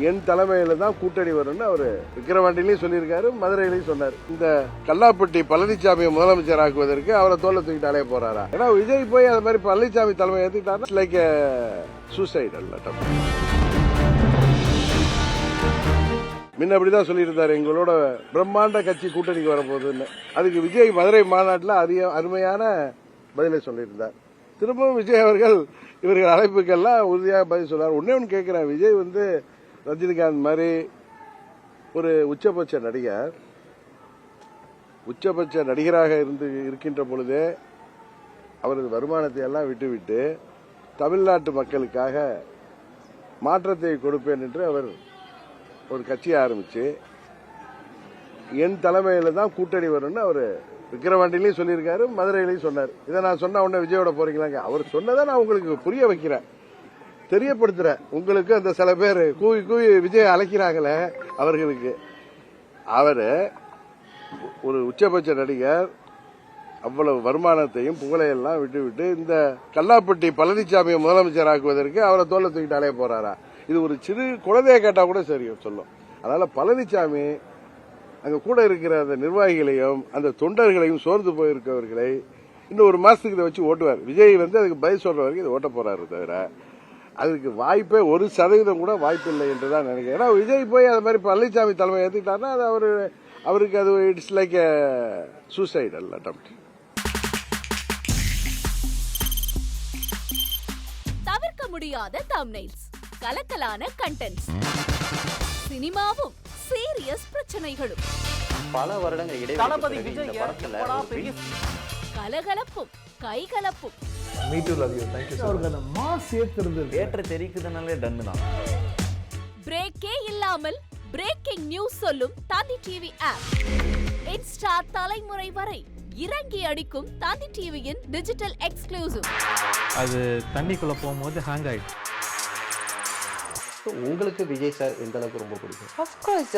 என் தலைமையில தான் கூட்டணி வரும்னு அவர் விக்கிரவாண்டிலையும் சொல்லியிருக்காரு, மதுரையிலையும் சொன்னார். இந்த கல்லாப்பட்டி பழனிசாமியை முதலமைச்சர் ஆக்குவதற்கு அவரை தோல்ல தூக்கிட்டு அலைய போறாரா? ஏன்னா விஜய் போய் அது மாதிரி பழனிசாமி தலைமை ஏற்றுக்கிட்டாருன்னா லைக் சூசைட் அல்ல. முன்ன அப்படிதான் சொல்லியிருந்தாரு, எங்களோட பிரம்மாண்ட கட்சி கூட்டணிக்கு வரப்போகுதுன்னு. அதுக்கு விஜய் மதுரை மாநாட்டில் அருமையான பதிலை சொல்லியிருந்தார். திரும்பவும் விஜய் அவர்கள் இவர்கள் அழைப்புக்கெல்லாம் உறுதியாக பதில் சொல்றார். ஒன்னே ஒன்று கேட்கிறேன், விஜய் ரஜினிகாந்த் மாதிரி ஒரு உச்சபட்ச நடிகராக இருக்கின்ற பொழுதே அவரது வருமானத்தை எல்லாம் விட்டுவிட்டு தமிழ்நாட்டு மக்களுக்காக மாற்றத்தை கொடுப்பேன் என்று அவர் ஒரு கட்சியை ஆரம்பிச்சு என் தலைமையில தான் கூட்டணி வரும்னு அவர் விக்கிரவாண்டிலையும் சொல்லியிருக்காரு, மதுரையிலையும் சொன்னார். இதை நான் சொன்ன உடனே விஜயோட போறீங்களாங்க? அவர் சொன்னதை நான் உங்களுக்கு புரிய வைக்கிறேன், தெரியப்படுத்துறேன். உங்களுக்கு அந்த சில பேர் கூவி விஜய் அழைக்கிறாங்களே அவர்களுக்கு. அவர் ஒரு உச்சபட்ச நடிகர், அவ்வளவு வருமானத்தையும் புகழையெல்லாம் விட்டுவிட்டு இந்த கல்லாப்பட்டி பழனிசாமியை முதலமைச்சர் ஆக்குவதற்கு அவரை தோல்ல தூக்கிட்டு அலைய போறாரா? இது ஒரு சிறு குழந்தைய கேட்டா கூட சரி சொல்லும். அதனால பழனிசாமி அங்க கூட இருக்கிற அந்த நிர்வாகிகளையும் அந்த தொண்டர்களையும் சோர்ந்து போயிருக்கவர்களை இன்னும் ஒரு மாசத்துக்கு இதை வச்சு ஓட்டுவார். விஜய் அதுக்கு பதில் சொல்ற வரைக்கும் இதை ஓட்ட போறாரு தவிர அதுக்கு வாய்ப்பே 1% கூட வாய்ப்பு இல்லை என்றுதான் நினைக்கிறேன். ஏன்னா விஜய் போய் அது மாதிரி பழனிசாமி தலைமை ஏற்றுக்கிட்டாருன்னா அது அவருக்கு அது இட்ஸ் லைக் சூசைட் அல்ல அட்டெம்ப்ட். தவிர்க்க முடியாத தம்ப்நெயில்ஸ், கலக்கலான கண்டென்ட்ஸ், சினிமாவும் சீரியஸ் பிரச்சனைகளும், பல வருடங்கள் இடைவெளி இந்த படத்துல கலகலப்பும் கைகலப்பும். ஏற்ற தெரிக்குதுனாலே டன்னு தான். பிரேக்கே இல்லாமல் பிரேக்கிங் நியூஸ் சொல்லும் தந்தி டிவி ஆப். இன்ஸ்டா தலைமுறை வரை இறங்கி அடிக்கும் தந்தி டிவியின் டிஜிட்டல் எக்ஸ்க்ளூசிவ். அது தண்ணிக்குள்ள போகும்போது ஹேங் ஆயிடுச்சு. உங்களுக்கு விஜய் சார் எந்த அளவுக்கு ரொம்ப பிடிக்கும்? Of course,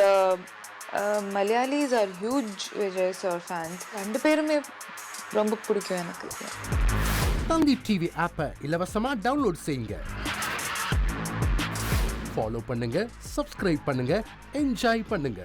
Malayalis are huge Vijay sir fans. ரெண்டு பேருமே ரொம்ப பிடிக்கும் எனக்கு. தந்தி டிவி ஆப்பை இலவசமா டவுன்லோட் செய்யுங்க. ஃபாலோ பண்ணுங்க, சப்ஸ்கிரைப் பண்ணுங்க, என்ஜாய் பண்ணுங்க.